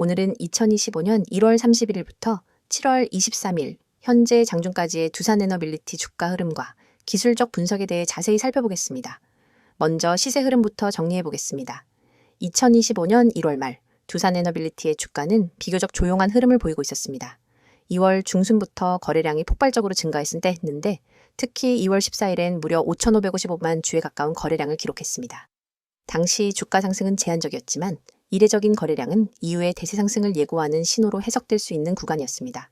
오늘은 2025년 1월 31일부터 7월 23일 현재 장중까지의 두산에너빌리티 주가 흐름과 기술적 분석에 대해 자세히 살펴보겠습니다. 먼저 시세 흐름부터 정리해 보겠습니다. 2025년 1월 말 두산에너빌리티의 주가는 비교적 조용한 흐름을 보이고 있었습니다. 2월 중순부터 거래량이 폭발적으로 증가했는데 특히 2월 14일엔 무려 5,555만 주에 가까운 거래량을 기록했습니다. 당시 주가 상승은 제한적이었지만 이례적인 거래량은 이후의 대세 상승을 예고하는 신호로 해석될 수 있는 구간이었습니다.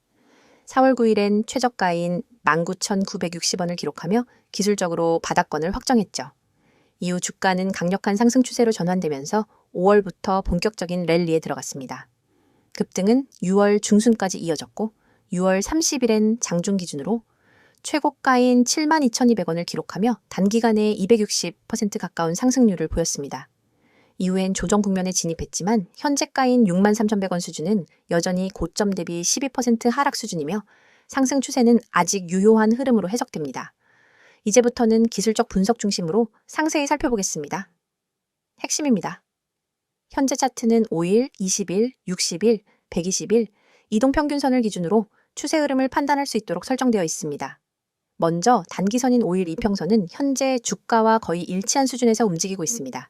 4월 9일엔 최저가인 19,960원을 기록하며 기술적으로 바닥권을 확정했죠. 이후 주가는 강력한 상승 추세로 전환되면서 5월부터 본격적인 랠리에 들어갔습니다. 급등은 6월 중순까지 이어졌고 6월 30일엔 장중 기준으로 최고가인 72,200원을 기록하며 단기간에 260% 가까운 상승률을 보였습니다. 이후엔 조정 국면에 진입했지만 현재가인 63,100원 수준은 여전히 고점 대비 12% 하락 수준이며 상승 추세는 아직 유효한 흐름으로 해석됩니다. 이제부터는 기술적 분석 중심으로 상세히 살펴보겠습니다. 핵심입니다. 현재 차트는 5일, 20일, 60일, 120일 이동평균선을 기준으로 추세 흐름을 판단할 수 있도록 설정되어 있습니다. 먼저 단기선인 5일 이평선은 현재 주가와 거의 일치한 수준에서 움직이고 있습니다.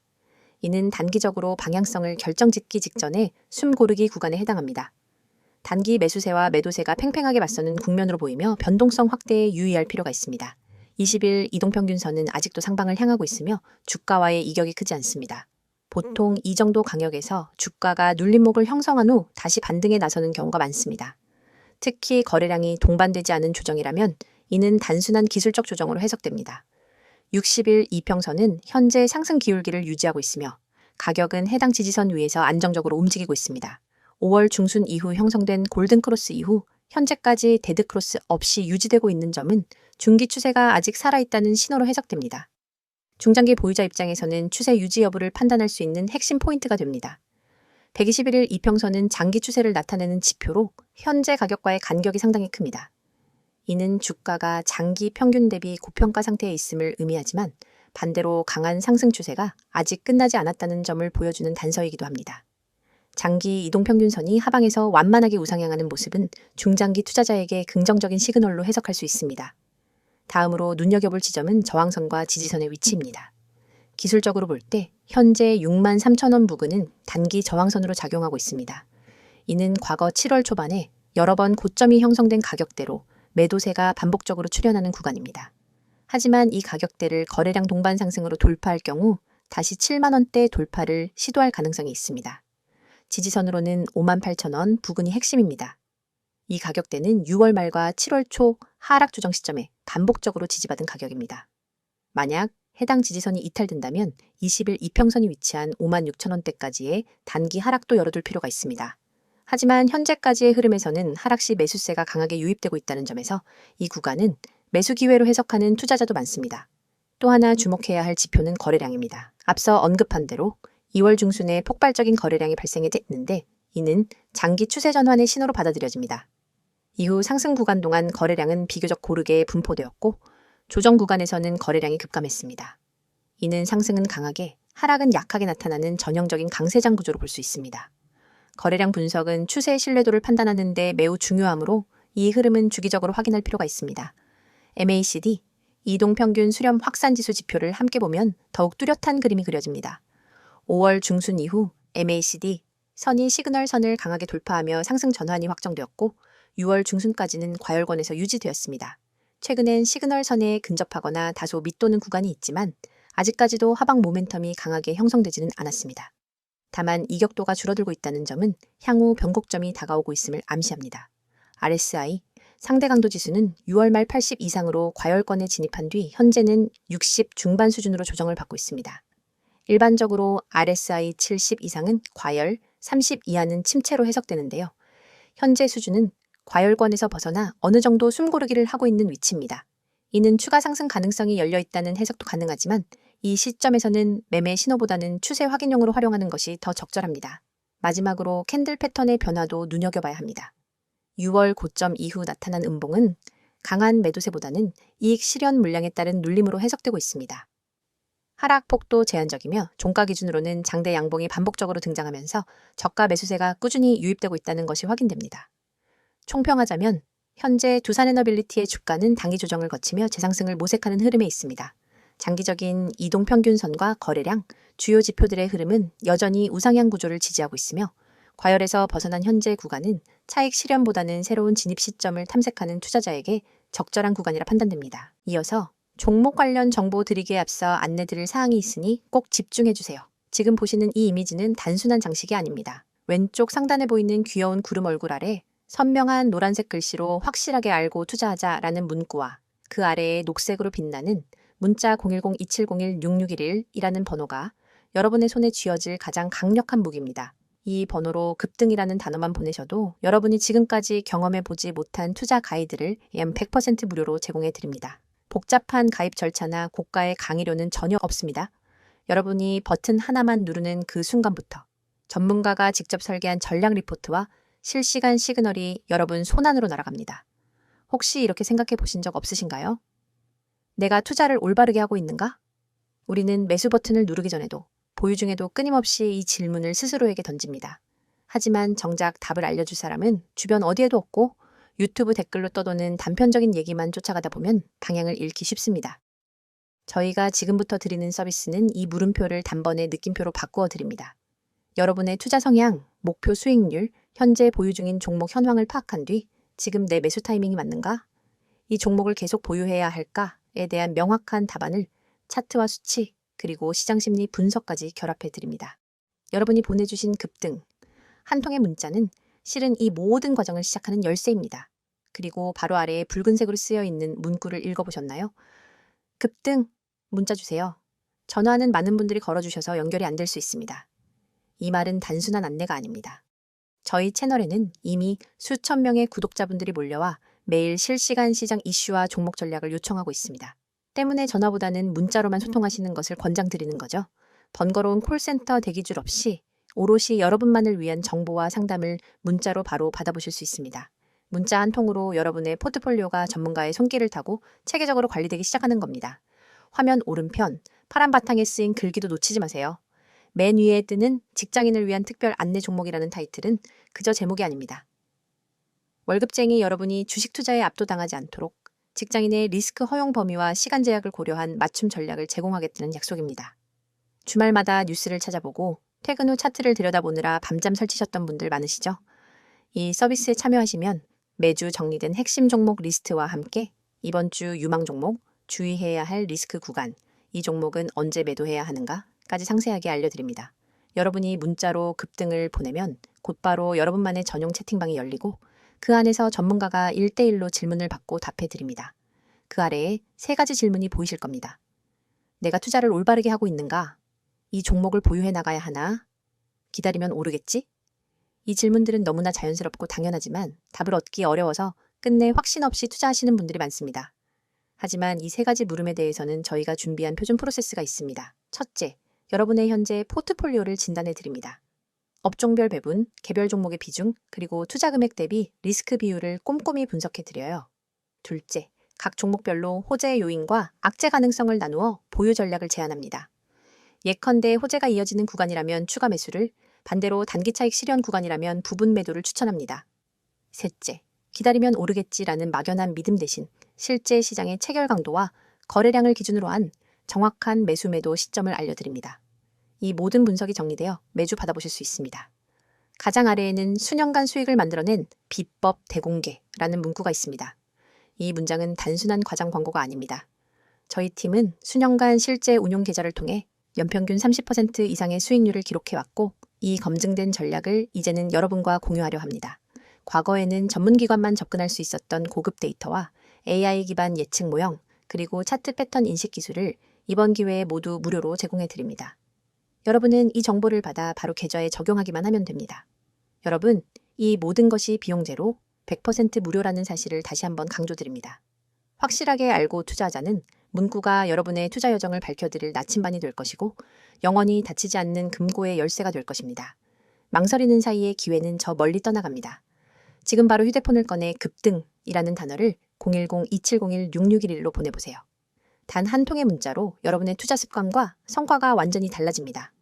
이는 단기적으로 방향성을 결정짓기 직전에 숨 고르기 구간에 해당합니다. 단기 매수세와 매도세가 팽팽하게 맞서는 국면으로 보이며 변동성 확대에 유의할 필요가 있습니다. 20일 이동평균선은 아직도 상방을 향하고 있으며 주가와의 이격이 크지 않습니다. 보통 이 정도 강역에서 주가가 눌림목을 형성한 후 다시 반등에 나서는 경우가 많습니다. 특히 거래량이 동반되지 않은 조정이라면 이는 단순한 기술적 조정으로 해석됩니다. 60일 이평선은 현재 상승 기울기를 유지하고 있으며 가격은 해당 지지선 위에서 안정적으로 움직이고 있습니다. 5월 중순 이후 형성된 골든크로스 이후 현재까지 데드크로스 없이 유지되고 있는 점은 중기 추세가 아직 살아있다는 신호로 해석됩니다. 중장기 보유자 입장에서는 추세 유지 여부를 판단할 수 있는 핵심 포인트가 됩니다. 121일 이평선은 장기 추세를 나타내는 지표로 현재 가격과의 간격이 상당히 큽니다. 이는 주가가 장기 평균 대비 고평가 상태에 있음을 의미하지만 반대로 강한 상승 추세가 아직 끝나지 않았다는 점을 보여주는 단서이기도 합니다. 장기 이동평균선이 하방에서 완만하게 우상향하는 모습은 중장기 투자자에게 긍정적인 시그널로 해석할 수 있습니다. 다음으로 눈여겨볼 지점은 저항선과 지지선의 위치입니다. 기술적으로 볼 때 현재 63,000원 부근은 단기 저항선으로 작용하고 있습니다. 이는 과거 7월 초반에 여러 번 고점이 형성된 가격대로 매도세가 반복적으로 출현하는 구간입니다. 하지만 이 가격대를 거래량 동반 상승으로 돌파할 경우 다시 7만원대 돌파를 시도할 가능성이 있습니다. 지지선으로는 58,000원 부근이 핵심입니다. 이 가격대는 6월 말과 7월 초 하락 조정 시점에 반복적으로 지지받은 가격입니다. 만약 해당 지지선이 이탈된다면 20일 이평선이 위치한 56,000원대까지의 단기 하락도 열어둘 필요가 있습니다. 하지만 현재까지의 흐름에서는 하락 시 매수세가 강하게 유입되고 있다는 점에서 이 구간은 매수 기회로 해석하는 투자자도 많습니다. 또 하나 주목해야 할 지표는 거래량입니다. 앞서 언급한 대로 2월 중순에 폭발적인 거래량이 발생했는데 이는 장기 추세 전환의 신호로 받아들여집니다. 이후 상승 구간 동안 거래량은 비교적 고르게 분포되었고 조정 구간에서는 거래량이 급감했습니다. 이는 상승은 강하게, 하락은 약하게 나타나는 전형적인 강세장 구조로 볼 수 있습니다. 거래량 분석은 추세의 신뢰도를 판단하는 데 매우 중요하므로 이 흐름은 주기적으로 확인할 필요가 있습니다. MACD, 이동평균 수렴 확산지수 지표를 함께 보면 더욱 뚜렷한 그림이 그려집니다. 5월 중순 이후 MACD 선이 시그널 선을 강하게 돌파하며 상승 전환이 확정되었고 6월 중순까지는 과열권에서 유지되었습니다. 최근엔 시그널 선에 근접하거나 다소 밑도는 구간이 있지만 아직까지도 하방 모멘텀이 강하게 형성되지는 않았습니다. 다만 이격도가 줄어들고 있다는 점은 향후 변곡점이 다가오고 있음을 암시합니다. RSI, 상대 강도 지수는 6월 말 80 이상으로 과열권에 진입한 뒤 현재는 60 중반 수준으로 조정을 받고 있습니다. 일반적으로 RSI 70 이상은 과열, 30 이하는 침체로 해석되는데요. 현재 수준은 과열권에서 벗어나 어느 정도 숨고르기를 하고 있는 위치입니다. 이는 추가 상승 가능성이 열려 있다는 해석도 가능하지만 이 시점에서는 매매 신호보다는 추세 확인용으로 활용하는 것이 더 적절합니다. 마지막으로 캔들 패턴의 변화도 눈여겨봐야 합니다. 6월 고점 이후 나타난 음봉은 강한 매도세보다는 이익 실현 물량에 따른 눌림으로 해석되고 있습니다. 하락폭도 제한적이며 종가 기준으로는 장대 양봉이 반복적으로 등장하면서 저가 매수세가 꾸준히 유입되고 있다는 것이 확인됩니다. 총평하자면 현재 두산에너빌리티의 주가는 단기 조정을 거치며 재상승을 모색하는 흐름에 있습니다. 장기적인 이동평균선과 거래량, 주요 지표들의 흐름은 여전히 우상향 구조를 지지하고 있으며 과열에서 벗어난 현재 구간은 차익 실현보다는 새로운 진입 시점을 탐색하는 투자자에게 적절한 구간이라 판단됩니다. 이어서 종목 관련 정보 드리기에 앞서 안내드릴 사항이 있으니 꼭 집중해주세요. 지금 보시는 이 이미지는 단순한 장식이 아닙니다. 왼쪽 상단에 보이는 귀여운 구름 얼굴 아래 선명한 노란색 글씨로 확실하게 알고 투자하자라는 문구와 그 아래에 녹색으로 빛나는 문자 010-2701-6611이라는 번호가 여러분의 손에 쥐어질 가장 강력한 무기입니다. 이 번호로 급등이라는 단어만 보내셔도 여러분이 지금까지 경험해보지 못한 투자 가이드를 약 100% 무료로 제공해 드립니다. 복잡한 가입 절차나 고가의 강의료는 전혀 없습니다. 여러분이 버튼 하나만 누르는 그 순간부터 전문가가 직접 설계한 전략 리포트와 실시간 시그널이 여러분 손안으로 날아갑니다. 혹시 이렇게 생각해 보신 적 없으신가요? 내가 투자를 올바르게 하고 있는가? 우리는 매수 버튼을 누르기 전에도 보유 중에도 끊임없이 이 질문을 스스로에게 던집니다. 하지만 정작 답을 알려줄 사람은 주변 어디에도 없고 유튜브 댓글로 떠도는 단편적인 얘기만 쫓아가다 보면 방향을 잃기 쉽습니다. 저희가 지금부터 드리는 서비스는 이 물음표를 단번에 느낌표로 바꾸어 드립니다. 여러분의 투자 성향, 목표 수익률, 현재 보유 중인 종목 현황을 파악한 뒤 지금 내 매수 타이밍이 맞는가? 이 종목을 계속 보유해야 할까에 대한 명확한 답안을 차트와 수치, 그리고 시장심리 분석까지 결합해 드립니다. 여러분이 보내주신 급등, 한 통의 문자는 실은 이 모든 과정을 시작하는 열쇠입니다. 그리고 바로 아래에 붉은색으로 쓰여 있는 문구를 읽어보셨나요? 급등, 문자 주세요. 전화는 많은 분들이 걸어주셔서 연결이 안 될 수 있습니다. 이 말은 단순한 안내가 아닙니다. 저희 채널에는 이미 수천 명의 구독자분들이 몰려와 매일 실시간 시장 이슈와 종목 전략을 요청하고 있습니다. 때문에 전화보다는 문자로만 소통하시는 것을 권장드리는 거죠. 번거로운 콜센터 대기줄 없이 오롯이 여러분만을 위한 정보와 상담을 문자로 바로 받아보실 수 있습니다. 문자 한 통으로 여러분의 포트폴리오가 전문가의 손길을 타고 체계적으로 관리되기 시작하는 겁니다. 화면 오른편 파란 바탕에 쓰인 글귀도 놓치지 마세요. 맨 위에 뜨는 직장인을 위한 특별 안내 종목이라는 타이틀은 그저 제목이 아닙니다. 월급쟁이 여러분이 주식 투자에 압도당하지 않도록 직장인의 리스크 허용 범위와 시간 제약을 고려한 맞춤 전략을 제공하겠다는 약속입니다. 주말마다 뉴스를 찾아보고 퇴근 후 차트를 들여다보느라 밤잠 설치셨던 분들 많으시죠? 이 서비스에 참여하시면 매주 정리된 핵심 종목 리스트와 함께 이번 주 유망 종목, 주의해야 할 리스크 구간, 이 종목은 언제 매도해야 하는가까지 상세하게 알려드립니다. 여러분이 문자로 급등을 보내면 곧바로 여러분만의 전용 채팅방이 열리고 그 안에서 전문가가 1대1로 질문을 받고 답해드립니다. 그 아래에 3가지 질문이 보이실 겁니다. 내가 투자를 올바르게 하고 있는가? 이 종목을 보유해 나가야 하나? 기다리면 오르겠지? 이 질문들은 너무나 자연스럽고 당연하지만 답을 얻기 어려워서 끝내 확신 없이 투자하시는 분들이 많습니다. 하지만 이 3가지 물음에 대해서는 저희가 준비한 표준 프로세스가 있습니다. 첫째, 여러분의 현재 포트폴리오를 진단해 드립니다. 업종별 배분, 개별 종목의 비중, 그리고 투자 금액 대비 리스크 비율을 꼼꼼히 분석해 드려요. 둘째, 각 종목별로 호재 요인과 악재 가능성을 나누어 보유 전략을 제안합니다. 예컨대 호재가 이어지는 구간이라면 추가 매수를, 반대로 단기 차익 실현 구간이라면 부분 매도를 추천합니다. 셋째, 기다리면 오르겠지라는 막연한 믿음 대신 실제 시장의 체결 강도와 거래량을 기준으로 한 정확한 매수 매도 시점을 알려드립니다. 이 모든 분석이 정리되어 매주 받아보실 수 있습니다. 가장 아래에는 수년간 수익을 만들어낸 비법 대공개라는 문구가 있습니다. 이 문장은 단순한 과장 광고가 아닙니다. 저희 팀은 수년간 실제 운용 계좌를 통해 연평균 30% 이상의 수익률을 기록해왔고 이 검증된 전략을 이제는 여러분과 공유하려 합니다. 과거에는 전문기관만 접근할 수 있었던 고급 데이터와 AI 기반 예측 모형, 그리고 차트 패턴 인식 기술을 이번 기회에 모두 무료로 제공해 드립니다. 여러분은 이 정보를 받아 바로 계좌에 적용하기만 하면 됩니다. 여러분, 이 모든 것이 비용 제로, 100% 무료라는 사실을 다시 한번 강조드립니다. 확실하게 알고 투자하자는 문구가 여러분의 투자 여정을 밝혀드릴 나침반이 될 것이고 영원히 닫히지 않는 금고의 열쇠가 될 것입니다. 망설이는 사이에 기회는 저 멀리 떠나갑니다. 지금 바로 휴대폰을 꺼내 급등이라는 단어를 010-2701-6611로 보내보세요. 단 한 통의 문자로 여러분의 투자 습관과 성과가 완전히 달라집니다.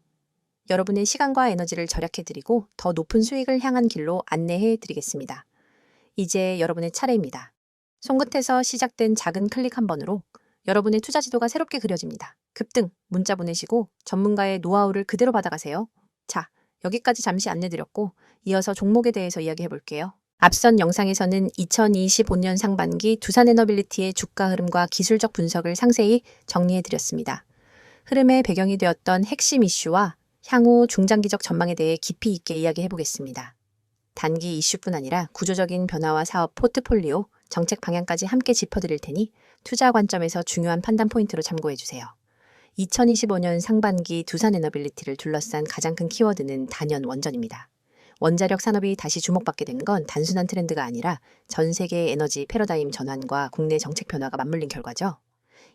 여러분의 시간과 에너지를 절약해드리고 더 높은 수익을 향한 길로 안내해드리겠습니다. 이제 여러분의 차례입니다. 손끝에서 시작된 작은 클릭 한 번으로 여러분의 투자 지도가 새롭게 그려집니다. 급등, 문자 보내시고 전문가의 노하우를 그대로 받아가세요. 자, 여기까지 잠시 안내드렸고 이어서 종목에 대해서 이야기해볼게요. 앞선 영상에서는 2025년 상반기 두산에너빌리티의 주가 흐름과 기술적 분석을 상세히 정리해드렸습니다. 흐름의 배경이 되었던 핵심 이슈와 향후 중장기적 전망에 대해 깊이 있게 이야기해보겠습니다. 단기 이슈뿐 아니라 구조적인 변화와 사업 포트폴리오, 정책 방향까지 함께 짚어드릴 테니 투자 관점에서 중요한 판단 포인트로 참고해주세요. 2025년 상반기 두산에너빌리티를 둘러싼 가장 큰 키워드는 단연 원전입니다. 원자력 산업이 다시 주목받게 된 건 단순한 트렌드가 아니라 전 세계의 에너지 패러다임 전환과 국내 정책 변화가 맞물린 결과죠.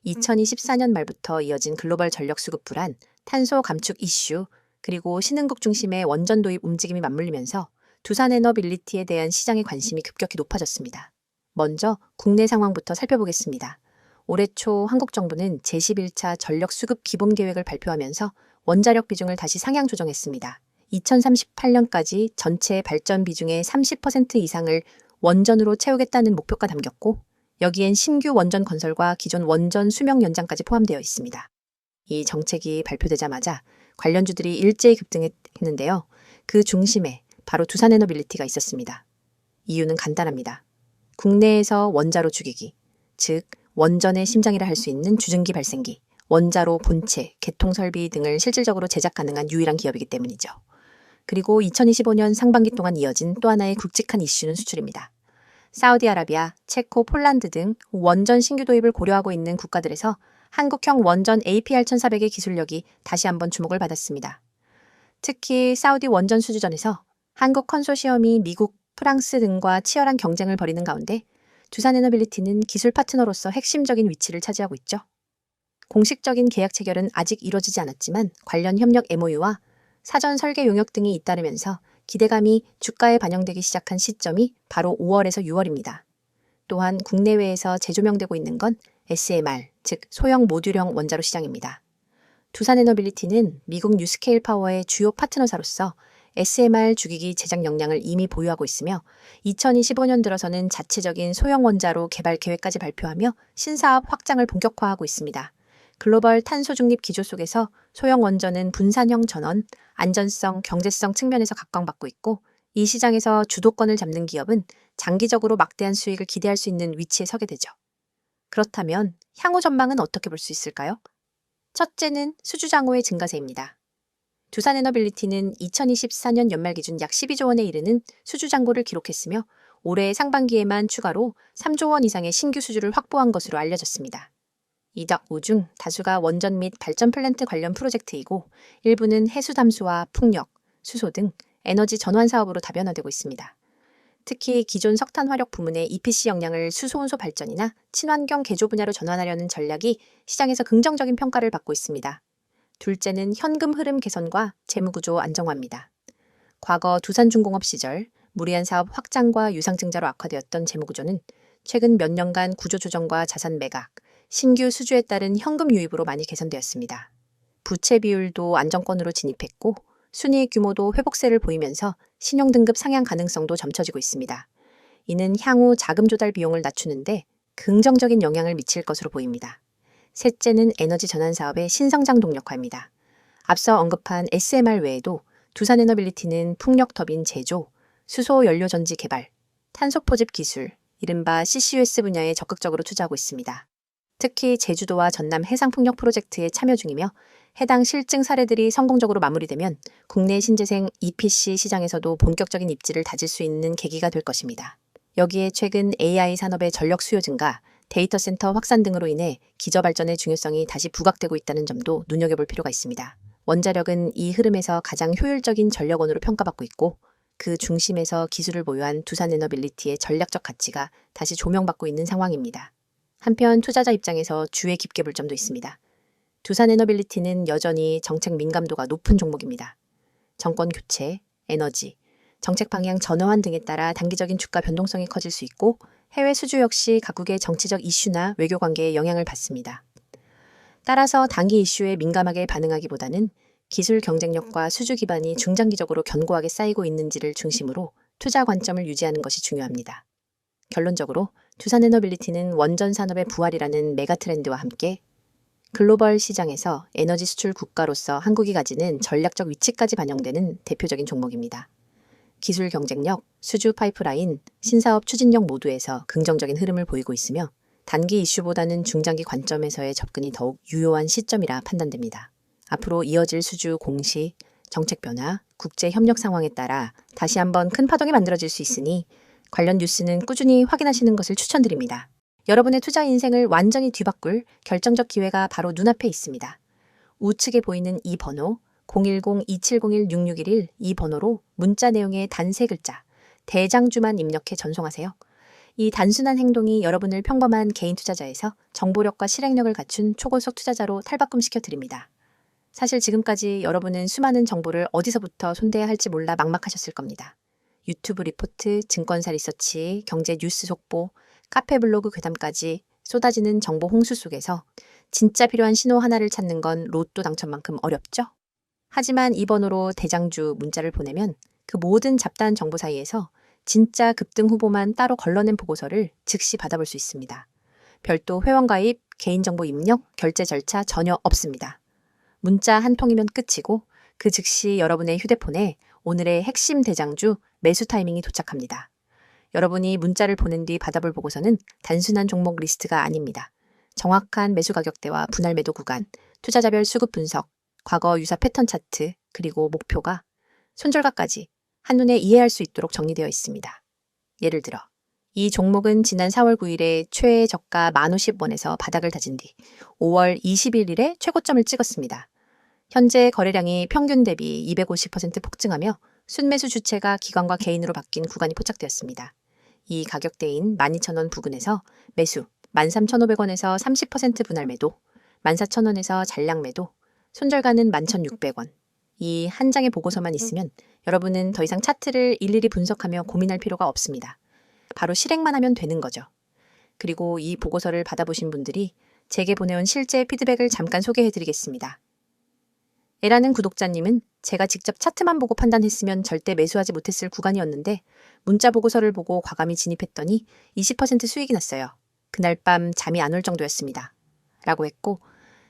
2024년 말부터 이어진 글로벌 전력 수급 불안, 탄소 감축 이슈, 그리고 신흥국 중심의 원전 도입 움직임이 맞물리면서 두산에너빌리티에 대한 시장의 관심이 급격히 높아졌습니다. 먼저 국내 상황부터 살펴보겠습니다. 올해 초 한국 정부는 제11차 전력 수급 기본 계획을 발표하면서 원자력 비중을 다시 상향 조정했습니다. 2038년까지 전체 발전 비중의 30% 이상을 원전으로 채우겠다는 목표가 담겼고 여기엔 신규 원전 건설과 기존 원전 수명 연장까지 포함되어 있습니다. 이 정책이 발표되자마자 관련주들이 일제히 급등했는데요. 그 중심에 바로 두산에너빌리티가 있었습니다. 이유는 간단합니다. 국내에서 원자로 죽이기, 즉 원전의 심장이라 할 수 있는 주증기 발생기, 원자로 본체, 개통 설비 등을 실질적으로 제작 가능한 유일한 기업이기 때문이죠. 그리고 2025년 상반기 동안 이어진 또 하나의 굵직한 이슈는 수출입니다. 사우디아라비아, 체코, 폴란드 등 원전 신규 도입을 고려하고 있는 국가들에서 한국형 원전 APR1400의 기술력이 다시 한번 주목을 받았습니다. 특히 사우디 원전 수주전에서 한국 컨소시엄이 미국, 프랑스 등과 치열한 경쟁을 벌이는 가운데 두산에너빌리티는 기술 파트너로서 핵심적인 위치를 차지하고 있죠. 공식적인 계약 체결은 아직 이루어지지 않았지만 관련 협력 MOU와 사전 설계 용역 등이 잇따르면서 기대감이 주가에 반영되기 시작한 시점이 바로 5월에서 6월입니다. 또한 국내외에서 재조명되고 있는 건 SMR, 즉 소형 모듈형 원자로 시장입니다. 두산에너빌리티는 미국 뉴스케일 파워의 주요 파트너사로서 SMR 주기기 제작 역량을 이미 보유하고 있으며 2025년 들어서는 자체적인 소형 원자로 개발 계획까지 발표하며 신사업 확장을 본격화하고 있습니다. 글로벌 탄소 중립 기조 속에서 소형 원전은 분산형 전원, 안전성, 경제성 측면에서 각광받고 있고 이 시장에서 주도권을 잡는 기업은 장기적으로 막대한 수익을 기대할 수 있는 위치에 서게 되죠. 그렇다면 향후 전망은 어떻게 볼 수 있을까요? 첫째는 수주장호의 증가세입니다. 두산에너빌리티는 2024년 연말 기준 약 12조 원에 이르는 수주 잔고를 기록했으며 올해 상반기에만 추가로 3조 원 이상의 신규 수주를 확보한 것으로 알려졌습니다. 이 덕후 중 다수가 원전 및 발전 플랜트 관련 프로젝트이고 일부는 해수 담수와 풍력, 수소 등 에너지 전환 사업으로 다변화되고 있습니다. 특히 기존 석탄 화력 부문의 EPC 역량을 수소온소 발전이나 친환경 개조 분야로 전환하려는 전략이 시장에서 긍정적인 평가를 받고 있습니다. 둘째는 현금 흐름 개선과 재무구조 안정화입니다. 과거 두산중공업 시절 무리한 사업 확장과 유상증자로 악화되었던 재무구조는 최근 몇 년간 구조조정과 자산 매각, 신규 수주에 따른 현금 유입으로 많이 개선되었습니다. 부채 비율도 안정권으로 진입했고 순이익 규모도 회복세를 보이면서 신용등급 상향 가능성도 점쳐지고 있습니다. 이는 향후 자금 조달 비용을 낮추는데 긍정적인 영향을 미칠 것으로 보입니다. 셋째는 에너지 전환 사업의 신성장 동력화입니다. 앞서 언급한 SMR 외에도 두산에너빌리티는 풍력 터빈 제조, 수소 연료 전지 개발, 탄소 포집 기술, 이른바 CCUS 분야에 적극적으로 투자하고 있습니다. 특히 제주도와 전남 해상풍력 프로젝트에 참여 중이며 해당 실증 사례들이 성공적으로 마무리되면 국내 신재생 EPC 시장에서도 본격적인 입지를 다질 수 있는 계기가 될 것입니다. 여기에 최근 AI 산업의 전력 수요 증가, 데이터 센터 확산 등으로 인해 기저발전의 중요성이 다시 부각되고 있다는 점도 눈여겨볼 필요가 있습니다. 원자력은 이 흐름에서 가장 효율적인 전력원으로 평가받고 있고 그 중심에서 기술을 보유한 두산에너빌리티의 전략적 가치가 다시 조명받고 있는 상황입니다. 한편 투자자 입장에서 주의 깊게 볼 점도 있습니다. 두산에너빌리티는 여전히 정책 민감도가 높은 종목입니다. 정권 교체, 에너지, 정책 방향 전환 등에 따라 단기적인 주가 변동성이 커질 수 있고 해외 수주 역시 각국의 정치적 이슈나 외교 관계에 영향을 받습니다. 따라서 단기 이슈에 민감하게 반응하기보다는 기술 경쟁력과 수주 기반이 중장기적으로 견고하게 쌓이고 있는지를 중심으로 투자 관점을 유지하는 것이 중요합니다. 결론적으로 두산에너빌리티는 원전 산업의 부활이라는 메가 트렌드와 함께 글로벌 시장에서 에너지 수출 국가로서 한국이 가지는 전략적 위치까지 반영되는 대표적인 종목입니다. 기술 경쟁력, 수주 파이프라인, 신사업 추진력 모두에서 긍정적인 흐름을 보이고 있으며 단기 이슈보다는 중장기 관점에서의 접근이 더욱 유효한 시점이라 판단됩니다. 앞으로 이어질 수주 공시, 정책 변화, 국제 협력 상황에 따라 다시 한번 큰 파동이 만들어질 수 있으니 관련 뉴스는 꾸준히 확인하시는 것을 추천드립니다. 여러분의 투자 인생을 완전히 뒤바꿀 결정적 기회가 바로 눈앞에 있습니다. 우측에 보이는 이 번호 010-2701-6611 이 번호로 문자 내용의 단 3글자 대장주만 입력해 전송하세요. 이 단순한 행동이 여러분을 평범한 개인 투자자에서 정보력과 실행력을 갖춘 초고속 투자자로 탈바꿈시켜 드립니다. 사실 지금까지 여러분은 수많은 정보를 어디서부터 손대야 할지 몰라 막막하셨을 겁니다. 유튜브 리포트, 증권사 리서치, 경제 뉴스 속보, 카페 블로그 괴담까지 쏟아지는 정보 홍수 속에서 진짜 필요한 신호 하나를 찾는 건 로또 당첨만큼 어렵죠? 하지만 이 번호로 대장주 문자를 보내면 그 모든 잡다한 정보 사이에서 진짜 급등 후보만 따로 걸러낸 보고서를 즉시 받아볼 수 있습니다. 별도 회원가입, 개인정보 입력, 결제 절차 전혀 없습니다. 문자 한 통이면 끝이고 그 즉시 여러분의 휴대폰에 오늘의 핵심 대장주 매수 타이밍이 도착합니다. 여러분이 문자를 보낸 뒤 받아볼 보고서는 단순한 종목 리스트가 아닙니다. 정확한 매수 가격대와 분할 매도 구간, 투자자별 수급 분석, 과거 유사 패턴 차트, 그리고 목표가 손절가까지 한눈에 이해할 수 있도록 정리되어 있습니다. 예를 들어 이 종목은 지난 4월 9일에 최애 저가 1,050원에서 바닥을 다진 뒤 5월 21일에 최고점을 찍었습니다. 현재 거래량이 평균 대비 250% 폭증하며 순매수 주체가 기관과 개인으로 바뀐 구간이 포착되었습니다. 이 가격대인 12,000원 부근에서 매수, 13,500원에서 30% 분할 매도, 14,000원에서 잔량 매도, 손절가는 11,600원. 이 한 장의 보고서만 있으면 여러분은 더 이상 차트를 일일이 분석하며 고민할 필요가 없습니다. 바로 실행만 하면 되는 거죠. 그리고 이 보고서를 받아보신 분들이 제게 보내온 실제 피드백을 잠깐 소개해드리겠습니다. 에라는 구독자님은 제가 직접 차트만 보고 판단했으면 절대 매수하지 못했을 구간이었는데 문자 보고서를 보고 과감히 진입했더니 20% 수익이 났어요. 그날 밤 잠이 안 올 정도였습니다. 라고 했고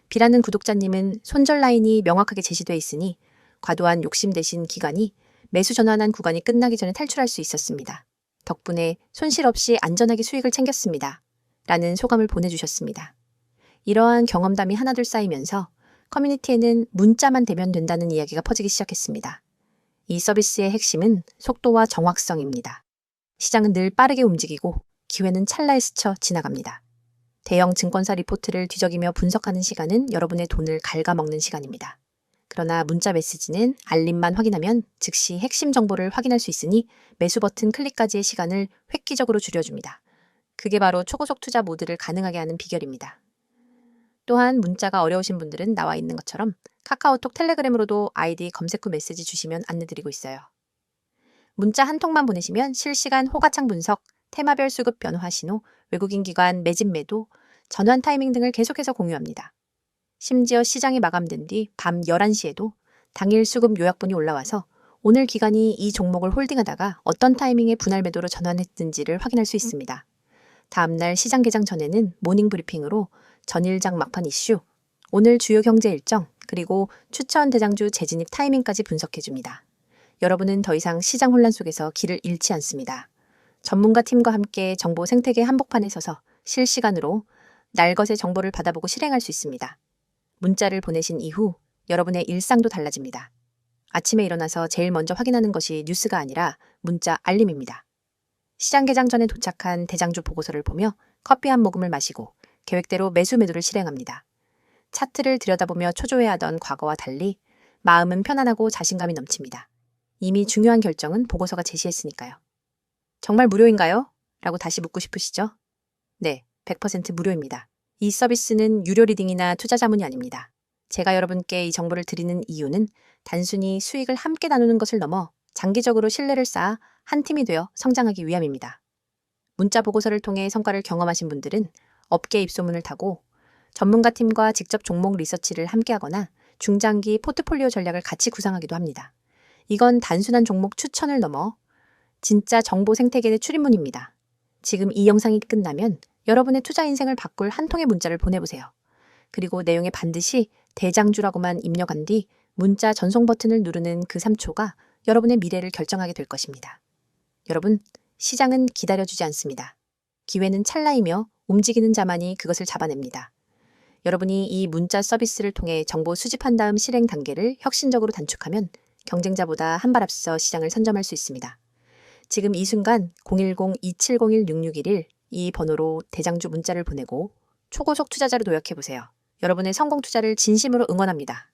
B라는 구독자님은 손절 라인이 명확하게 제시돼 있으니 과도한 욕심 대신 기간이 매수 전환한 구간이 끝나기 전에 탈출할 수 있었습니다. 덕분에 손실 없이 안전하게 수익을 챙겼습니다. 라는 소감을 보내주셨습니다. 이러한 경험담이 하나둘 쌓이면서 커뮤니티에는 문자만 대면 된다는 이야기가 퍼지기 시작했습니다. 이 서비스의 핵심은 속도와 정확성입니다. 시장은 늘 빠르게 움직이고 기회는 찰나에 스쳐 지나갑니다. 대형 증권사 리포트를 뒤적이며 분석하는 시간은 여러분의 돈을 갉아먹는 시간입니다. 그러나 문자 메시지는 알림만 확인하면 즉시 핵심 정보를 확인할 수 있으니 매수 버튼 클릭까지의 시간을 획기적으로 줄여줍니다. 그게 바로 초고속 투자 모드를 가능하게 하는 비결입니다. 또한 문자가 어려우신 분들은 나와 있는 것처럼 카카오톡 텔레그램으로도 아이디 검색 후 메시지 주시면 안내드리고 있어요. 문자 한 통만 보내시면 실시간 호가창 분석, 테마별 수급 변화 신호, 외국인 기관 매집 매도, 전환 타이밍 등을 계속해서 공유합니다. 심지어 시장이 마감된 뒤 밤 11시에도 당일 수급 요약본이 올라와서 오늘 기관이 이 종목을 홀딩하다가 어떤 타이밍에 분할 매도로 전환했는지를 확인할 수 있습니다. 다음날 시장 개장 전에는 모닝 브리핑으로 전일장 막판 이슈, 오늘 주요 경제 일정, 그리고 추천 대장주 재진입 타이밍까지 분석해줍니다. 여러분은 더 이상 시장 혼란 속에서 길을 잃지 않습니다. 전문가 팀과 함께 정보 생태계 한복판에 서서 실시간으로 날것의 정보를 받아보고 실행할 수 있습니다. 문자를 보내신 이후 여러분의 일상도 달라집니다. 아침에 일어나서 제일 먼저 확인하는 것이 뉴스가 아니라 문자 알림입니다. 시장 개장 전에 도착한 대장주 보고서를 보며 커피 한 모금을 마시고 계획대로 매수 매도를 실행합니다. 차트를 들여다보며 초조해하던 과거와 달리 마음은 편안하고 자신감이 넘칩니다. 이미 중요한 결정은 보고서가 제시했으니까요. 정말 무료인가요? 라고 다시 묻고 싶으시죠? 네, 100% 무료입니다. 이 서비스는 유료 리딩이나 투자 자문이 아닙니다. 제가 여러분께 이 정보를 드리는 이유는 단순히 수익을 함께 나누는 것을 넘어 장기적으로 신뢰를 쌓아 한 팀이 되어 성장하기 위함입니다. 문자 보고서를 통해 성과를 경험하신 분들은 업계 입소문을 타고 전문가팀과 직접 종목 리서치를 함께하거나 중장기 포트폴리오 전략을 같이 구상하기도 합니다. 이건 단순한 종목 추천을 넘어 진짜 정보 생태계의 출입문입니다. 지금 이 영상이 끝나면 여러분의 투자 인생을 바꿀 한 통의 문자를 보내보세요. 그리고 내용에 반드시 대장주라고만 입력한 뒤 문자 전송 버튼을 누르는 그 3초가 여러분의 미래를 결정하게 될 것입니다. 여러분, 시장은 기다려주지 않습니다. 기회는 찰나이며 움직이는 자만이 그것을 잡아냅니다. 여러분이 이 문자 서비스를 통해 정보 수집한 다음 실행 단계를 혁신적으로 단축하면 경쟁자보다 한 발 앞서 시장을 선점할 수 있습니다. 지금 이 순간 010-2701-6611 이 번호로 대장주 문자를 보내고 초고속 투자자로 도약해보세요. 여러분의 성공 투자를 진심으로 응원합니다.